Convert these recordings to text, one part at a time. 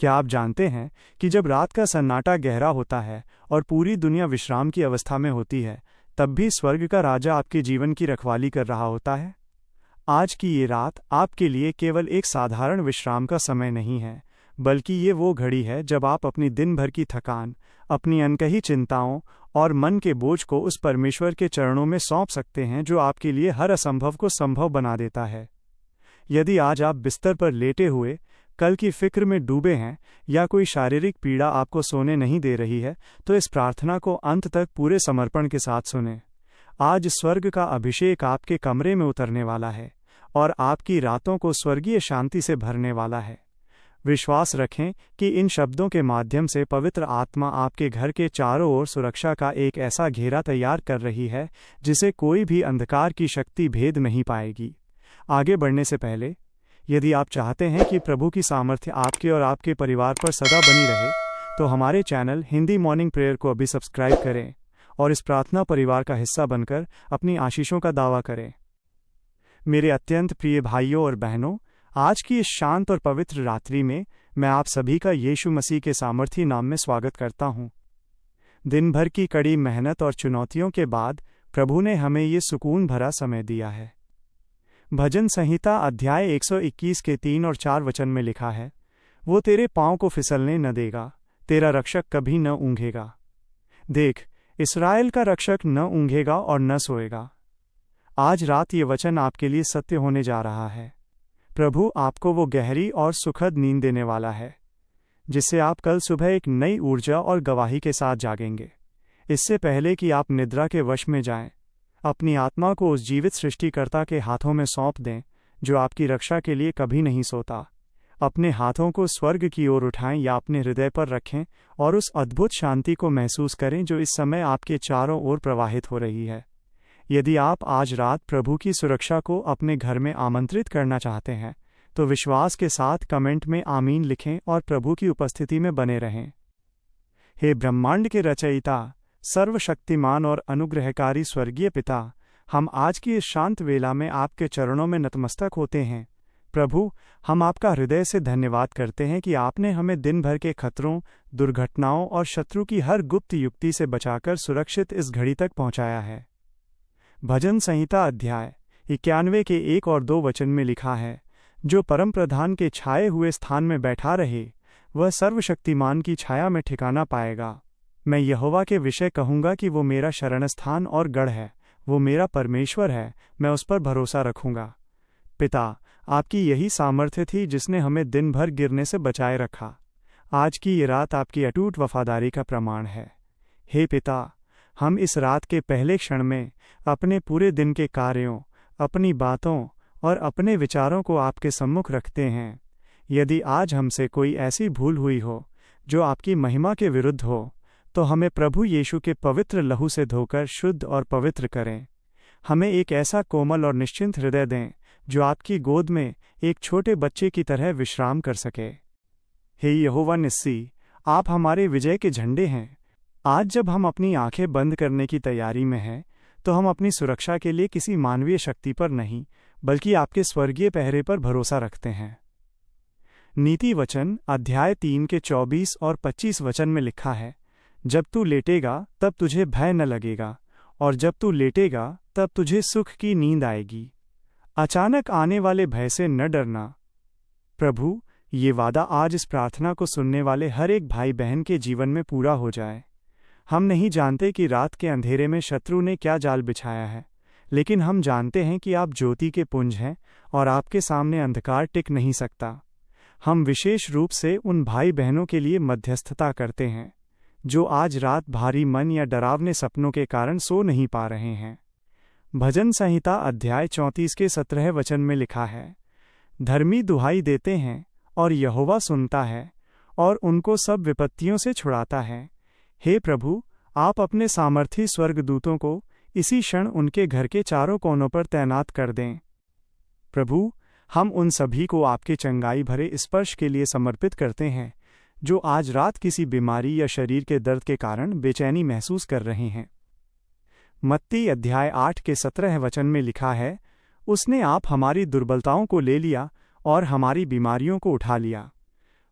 क्या आप जानते हैं कि जब रात का सन्नाटा गहरा होता है और पूरी दुनिया विश्राम की अवस्था में होती है, तब भी स्वर्ग का राजा आपके जीवन की रखवाली कर रहा होता है? आज की ये रात आपके लिए केवल एक साधारण विश्राम का समय नहीं है, बल्कि ये वो घड़ी है जब आप अपनी दिन भर की थकान, अपनी अनकही चिंताओं और मन के बोझ को उस परमेश्वर के चरणों में सौंप सकते हैं जो आपके लिए हर असंभव को संभव बना देता है। यदि आज आप बिस्तर पर लेटे हुए कल की फिक्र में डूबे हैं या कोई शारीरिक पीड़ा आपको सोने नहीं दे रही है, तो इस प्रार्थना को अंत तक पूरे समर्पण के साथ सुनें। आज स्वर्ग का अभिषेक आपके कमरे में उतरने वाला है और आपकी रातों को स्वर्गीय शांति से भरने वाला है। विश्वास रखें कि इन शब्दों के माध्यम से पवित्र आत्मा आपके घर के चारों ओर सुरक्षा का एक ऐसा घेरा तैयार कर रही है जिसे कोई भी अंधकार की शक्ति भेद नहीं पाएगी। आगे बढ़ने से पहले, यदि आप चाहते हैं कि प्रभु की सामर्थ्य आपके और आपके परिवार पर सदा बनी रहे, तो हमारे चैनल हिंदी मॉर्निंग प्रेयर को अभी सब्सक्राइब करें और इस प्रार्थना परिवार का हिस्सा बनकर अपनी आशीषों का दावा करें। मेरे अत्यंत प्रिय भाइयों और बहनों, आज की इस शांत और पवित्र रात्रि में मैं आप सभी का यीशु मसीह के सामर्थी नाम में स्वागत करता हूँ। दिन भर की कड़ी मेहनत और चुनौतियों के बाद प्रभु ने हमें ये सुकून भरा समय दिया है। भजन संहिता अध्याय 121 के 3 और 4 वचन में लिखा है, वो तेरे पाँव को फिसलने न देगा, तेरा रक्षक कभी न ऊँघेगा। देख, इस्राएल का रक्षक न ऊँघेगा और न सोएगा। आज रात ये वचन आपके लिए सत्य होने जा रहा है। प्रभु आपको वो गहरी और सुखद नींद देने वाला है जिससे आप कल सुबह एक नई ऊर्जा और गवाही के साथ जागेंगे। इससे पहले कि आप निद्रा के वश में जाएं, अपनी आत्मा को उस जीवित सृष्टिकर्ता के हाथों में सौंप दें जो आपकी रक्षा के लिए कभी नहीं सोता। अपने हाथों को स्वर्ग की ओर उठाएं या अपने हृदय पर रखें और उस अद्भुत शांति को महसूस करें जो इस समय आपके चारों ओर प्रवाहित हो रही है। यदि आप आज रात प्रभु की सुरक्षा को अपने घर में आमंत्रित करना चाहते हैं, तो विश्वास के साथ कमेंट में आमीन लिखें और प्रभु की उपस्थिति में बने रहें। हे ब्रह्मांड के रचयिता, सर्वशक्तिमान और अनुग्रहकारी स्वर्गीय पिता, हम आज की इस शांत वेला में आपके चरणों में नतमस्तक होते हैं। प्रभु, हम आपका हृदय से धन्यवाद करते हैं कि आपने हमें दिन भर के खतरों, दुर्घटनाओं और शत्रु की हर गुप्त युक्ति से बचाकर सुरक्षित इस घड़ी तक पहुंचाया है। भजन संहिता अध्याय 91 के 1 और 2 वचन में लिखा है, जो परम प्रधान के छाए हुए स्थान में बैठा रहे, वह सर्वशक्तिमान की छाया में ठिकाना पाएगा। मैं यहोवा के विषय कहूँगा कि वो मेरा शरणस्थान और गढ़ है, वो मेरा परमेश्वर है, मैं उस पर भरोसा रखूँगा। पिता, आपकी यही सामर्थ्य थी जिसने हमें दिन भर गिरने से बचाए रखा। आज की ये रात आपकी अटूट वफादारी का प्रमाण है। हे पिता, हम इस रात के पहले क्षण में अपने पूरे दिन के कार्यों, अपनी बातों और अपने विचारों को आपके सम्मुख रखते हैं। यदि आज हमसे कोई ऐसी भूल हुई हो जो आपकी महिमा के विरुद्ध हो, तो हमें प्रभु यीशु के पवित्र लहू से धोकर शुद्ध और पवित्र करें। हमें एक ऐसा कोमल और निश्चिंत हृदय दें जो आपकी गोद में एक छोटे बच्चे की तरह विश्राम कर सके। हे यहोवा निस्सी, आप हमारे विजय के झंडे हैं। आज जब हम अपनी आंखें बंद करने की तैयारी में हैं, तो हम अपनी सुरक्षा के लिए किसी मानवीय शक्ति पर नहीं, बल्कि आपके स्वर्गीय पहरे पर भरोसा रखते हैं। नीति वचन अध्याय 3 के 24 और 25 वचन में लिखा है, जब तू लेटेगा तब तुझे भय न लगेगा, और जब तू लेटेगा तब तुझे सुख की नींद आएगी। अचानक आने वाले भय से न डरना। प्रभु, ये वादा आज इस प्रार्थना को सुनने वाले हर एक भाई बहन के जीवन में पूरा हो जाए। हम नहीं जानते कि रात के अंधेरे में शत्रु ने क्या जाल बिछाया है, लेकिन हम जानते हैं कि आप ज्योति के पुंज हैं और आपके सामने अंधकार टिक नहीं सकता। हम विशेष रूप से उन भाई बहनों के लिए मध्यस्थता करते हैं जो आज रात भारी मन या डरावने सपनों के कारण सो नहीं पा रहे हैं। भजन संहिता अध्याय 34 के 17 वचन में लिखा है, धर्मी दुहाई देते हैं और यहोवा सुनता है और उनको सब विपत्तियों से छुड़ाता है। हे प्रभु, आप अपने सामर्थी स्वर्गदूतों को इसी क्षण उनके घर के चारों कोनों पर तैनात कर दें। प्रभु, हम उन सभी को आपके चंगाई भरे स्पर्श के लिए समर्पित करते हैं जो आज रात किसी बीमारी या शरीर के दर्द के कारण बेचैनी महसूस कर रहे हैं। मत्ती अध्याय 8 के 17 वचन में लिखा है, उसने आप हमारी दुर्बलताओं को ले लिया और हमारी बीमारियों को उठा लिया।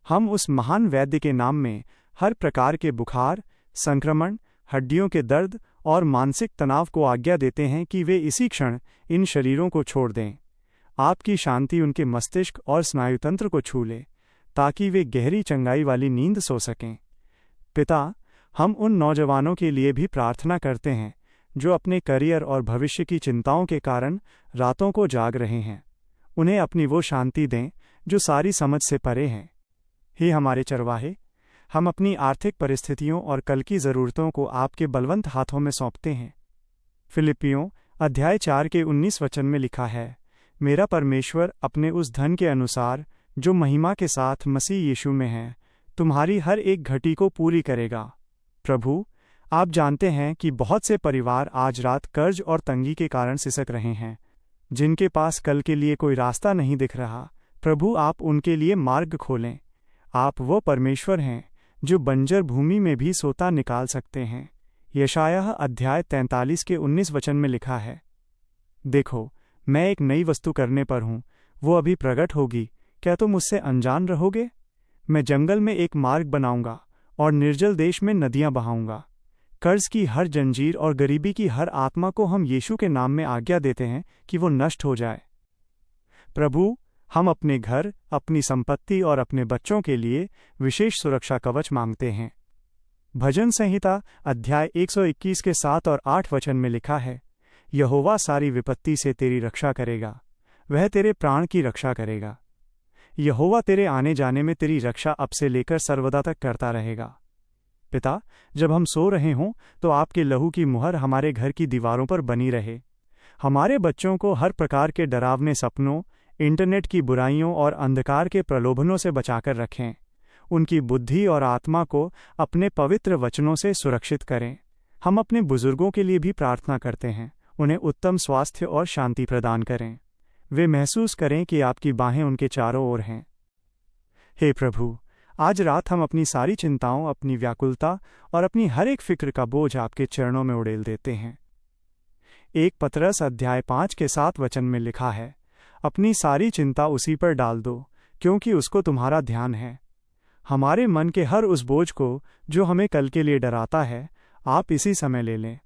हम उस महान वैद्य के नाम में हर प्रकार के बुखार, संक्रमण, हड्डियों के दर्द और मानसिक तनाव को आज्ञा देते हैं कि वे इसी क्षण इन शरीरों को छोड़ दें। आपकी शांति उनके मस्तिष्क और स्नायुतंत्र को छू ले, ताकि वे गहरी चंगाई वाली नींद सो सकें। पिता, हम उन नौजवानों के लिए भी प्रार्थना करते हैं जो अपने करियर और भविष्य की चिंताओं के कारण रातों को जाग रहे हैं। उन्हें अपनी वो शांति दें जो सारी समझ से परे है। हे हमारे चरवाहे, हम अपनी आर्थिक परिस्थितियों और कल की ज़रूरतों को आपके बलवंत हाथों में सौंपते हैं। फिलिपियों अध्याय 4 के 19 वचन में लिखा है, मेरा परमेश्वर अपने उस धन के अनुसार जो महिमा के साथ मसीह यीशु में है, तुम्हारी हर एक घटी को पूरी करेगा। प्रभु, आप जानते हैं कि बहुत से परिवार आज रात कर्ज और तंगी के कारण सिसक रहे हैं, जिनके पास कल के लिए कोई रास्ता नहीं दिख रहा। प्रभु, आप उनके लिए मार्ग खोलें। आप वो परमेश्वर हैं जो बंजर भूमि में भी सोता निकाल सकते हैं। यशायाह अध्याय 43 के 19 वचन में लिखा है, देखो, मैं एक नई वस्तु करने पर हूँ, वो अभी प्रकट होगी, क्या तुम उससे अनजान रहोगे? मैं जंगल में एक मार्ग बनाऊंगा और निर्जल देश में नदियां बहाऊंगा। कर्ज की हर जंजीर और गरीबी की हर आत्मा को हम यीशु के नाम में आज्ञा देते हैं कि वो नष्ट हो जाए। प्रभु, हम अपने घर, अपनी संपत्ति और अपने बच्चों के लिए विशेष सुरक्षा कवच मांगते हैं। भजन संहिता अध्याय 121 के 7 और 8 वचन में लिखा है, यहोवा सारी विपत्ति से तेरी रक्षा करेगा, वह तेरे प्राण की रक्षा करेगा। यहोवा तेरे आने जाने में तेरी रक्षा अब से लेकर सर्वदा तक करता रहेगा। पिता, जब हम सो रहे हों तो आपके लहू की मुहर हमारे घर की दीवारों पर बनी रहे। हमारे बच्चों को हर प्रकार के डरावने सपनों, इंटरनेट की बुराइयों और अंधकार के प्रलोभनों से बचाकर रखें। उनकी बुद्धि और आत्मा को अपने पवित्र वचनों से सुरक्षित करें। हम अपने बुजुर्गों के लिए भी प्रार्थना करते हैं, उन्हें उत्तम स्वास्थ्य और शांति प्रदान करें। वे महसूस करें कि आपकी बाहें उनके चारों ओर हैं। हे प्रभु, आज रात हम अपनी सारी चिंताओं, अपनी व्याकुलता और अपनी हर एक फिक्र का बोझ आपके चरणों में उड़ेल देते हैं। 1 पतरस अध्याय 5 के 7 वचन में लिखा है, अपनी सारी चिंता उसी पर डाल दो, क्योंकि उसको तुम्हारा ध्यान है। हमारे मन के हर उस बोझ को जो हमें कल के लिए डराता है, आप इसी समय ले लें।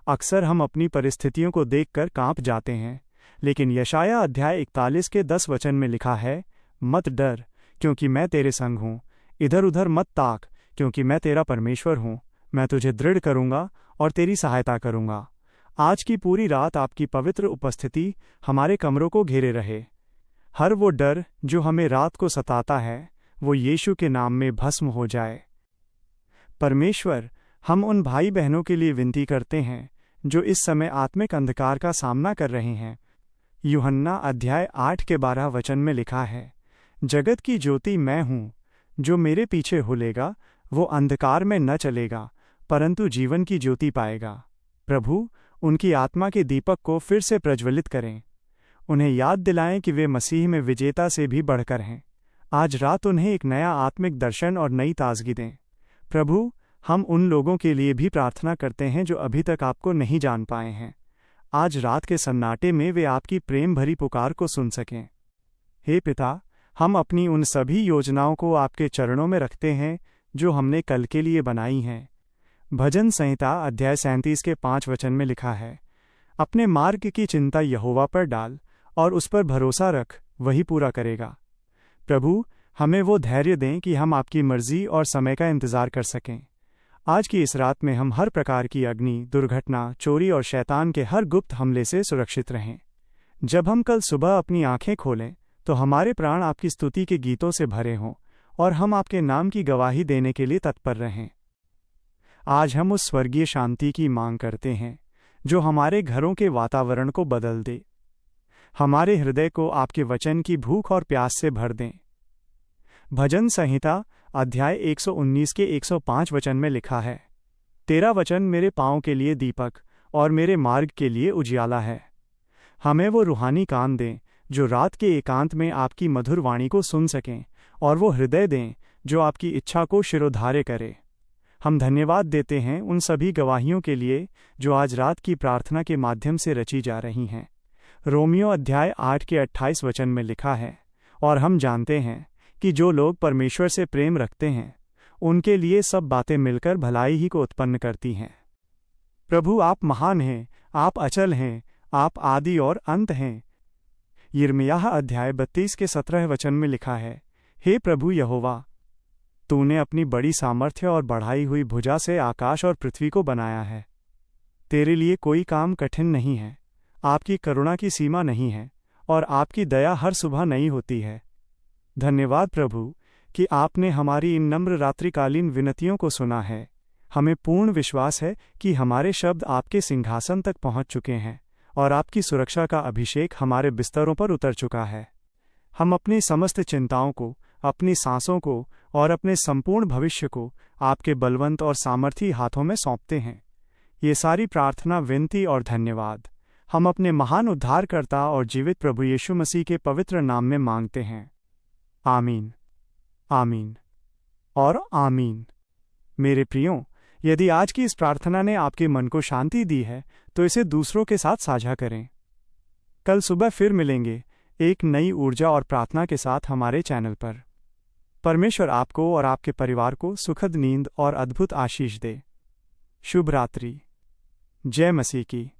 अक्सर हम अपनी परिस्थितियों को देखकर कांप जाते हैं, लेकिन यशाया अध्याय 41 के 10 वचन में लिखा है, मत डर, क्योंकि मैं तेरे संग हूँ। इधर उधर मत ताक, क्योंकि मैं तेरा परमेश्वर हूँ। मैं तुझे दृढ़ करूँगा और तेरी सहायता करूँगा। आज की पूरी रात आपकी पवित्र उपस्थिति हमारे कमरों को घेरे रहे। हर वो डर जो हमें रात को सताता है, वो यीशु के नाम में भस्म हो जाए। परमेश्वर, हम उन भाई बहनों के लिए विनती करते हैं जो इस समय आत्मिक अंधकार का सामना कर रहे हैं। यूहन्ना अध्याय 8 के 12 वचन में लिखा है, जगत की ज्योति मैं हूँ, जो मेरे पीछे हुलेगा वो अंधकार में न चलेगा, परंतु जीवन की ज्योति पाएगा। प्रभु, उनकी आत्मा के दीपक को फिर से प्रज्वलित करें। उन्हें याद दिलाएं कि वे मसीह में विजेता से भी बढ़कर हैं। आज रात उन्हें एक नया आत्मिक दर्शन और नई ताजगी दें। प्रभु, हम उन लोगों के लिए भी प्रार्थना करते हैं जो अभी तक आपको नहीं जान पाए हैं। आज रात के सन्नाटे में वे आपकी प्रेम भरी पुकार को सुन सकें। हे पिता, हम अपनी उन सभी योजनाओं को आपके चरणों में रखते हैं जो हमने कल के लिए बनाई हैं। भजन संहिता अध्याय 37 के 5 वचन में लिखा है, अपने मार्ग की चिंता यहोवा पर डाल और उस पर भरोसा रख, वही पूरा करेगा। प्रभु, हमें वो धैर्य दें कि हम आपकी मर्जी और समय का इंतजार कर सकें। आज की इस रात में हम हर प्रकार की अग्नि, दुर्घटना, चोरी और शैतान के हर गुप्त हमले से सुरक्षित रहें। जब हम कल सुबह अपनी आंखें खोलें तो हमारे प्राण आपकी स्तुति के गीतों से भरे हों और हम आपके नाम की गवाही देने के लिए तत्पर रहें। आज हम उस स्वर्गीय शांति की मांग करते हैं जो हमारे घरों के वातावरण को बदल दे। हमारे हृदय को आपके वचन की भूख और प्यास से भर दें। भजन संहिता अध्याय 119 के 105 वचन में लिखा है, तेरा वचन मेरे पाँव के लिए दीपक और मेरे मार्ग के लिए उजियाला है। हमें वो रूहानी कान दें जो रात के एकांत में आपकी मधुर वाणी को सुन सकें, और वो हृदय दें जो आपकी इच्छा को शिरोधार्य करे। हम धन्यवाद देते हैं उन सभी गवाहियों के लिए जो आज रात की प्रार्थना के माध्यम से रची जा रही हैं। रोमियो अध्याय 8 के 28 वचन में लिखा है, और हम जानते हैं कि जो लोग परमेश्वर से प्रेम रखते हैं उनके लिए सब बातें मिलकर भलाई ही को उत्पन्न करती हैं। प्रभु आप महान हैं, आप अचल हैं, आप आदि और अंत हैं। यिर्मयाह अध्याय 32 के 17 वचन में लिखा है, हे प्रभु यहोवा, तूने अपनी बड़ी सामर्थ्य और बढ़ाई हुई भुजा से आकाश और पृथ्वी को बनाया है। तेरे लिए कोई काम कठिन नहीं है। आपकी करुणा की सीमा नहीं है और आपकी दया हर सुबह नई होती है। धन्यवाद प्रभु कि आपने हमारी इन नम्र रात्रिकालीन विनतियों को सुना है। हमें पूर्ण विश्वास है कि हमारे शब्द आपके सिंहासन तक पहुंच चुके हैं और आपकी सुरक्षा का अभिषेक हमारे बिस्तरों पर उतर चुका है। हम अपनी समस्त चिंताओं को, अपनी सांसों को और अपने संपूर्ण भविष्य को आपके बलवंत और सामर्थी हाथों में सौंपते हैं। ये सारी प्रार्थना, विनती और धन्यवाद हम अपने महान उद्धारकर्ता और जीवित प्रभु यीशु मसीह के पवित्र नाम में मांगते हैं। आमीन, आमीन और आमीन। मेरे प्रियो, यदि आज की इस प्रार्थना ने आपके मन को शांति दी है तो इसे दूसरों के साथ साझा करें। कल सुबह फिर मिलेंगे एक नई ऊर्जा और प्रार्थना के साथ हमारे चैनल पर। परमेश्वर आपको और आपके परिवार को सुखद नींद और अद्भुत आशीष दे। शुभ रात्रि। जय मसीह की।